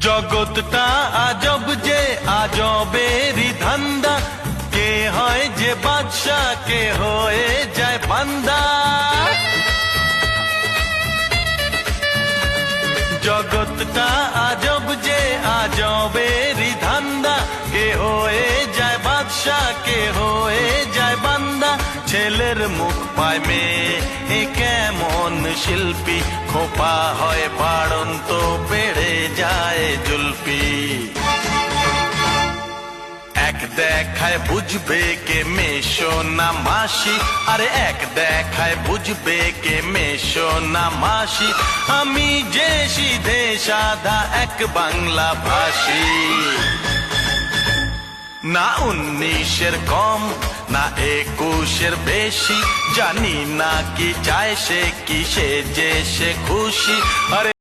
জগৎটা আজব যে আজবেরই ধান্দা, কে হয় যে বাদশা কে হয়ে যায় বান্দা। জগৎটা আজব যে আজবেরই ধান্দা, কে হয়ে যায় বাদশা কে হয়ে যায় বান্দা। ছেলের মুখ পায় মেয়ে এ কেমন শিল্পী, খোপা হয় বাড়ন্ত বেড়ে যায় জুলফি। এক দেখায় বুঝবে কে মেশো না মাসি, আরে এক দেখায় বুঝবে কে মেশো না মাসি। আমি যে সিধে সাদা এক বাংলা ভাষী, না 19-এর কম না 21-এর বেশি। জানি না কি চায় সে, কিসে যে সে খুশি। আরে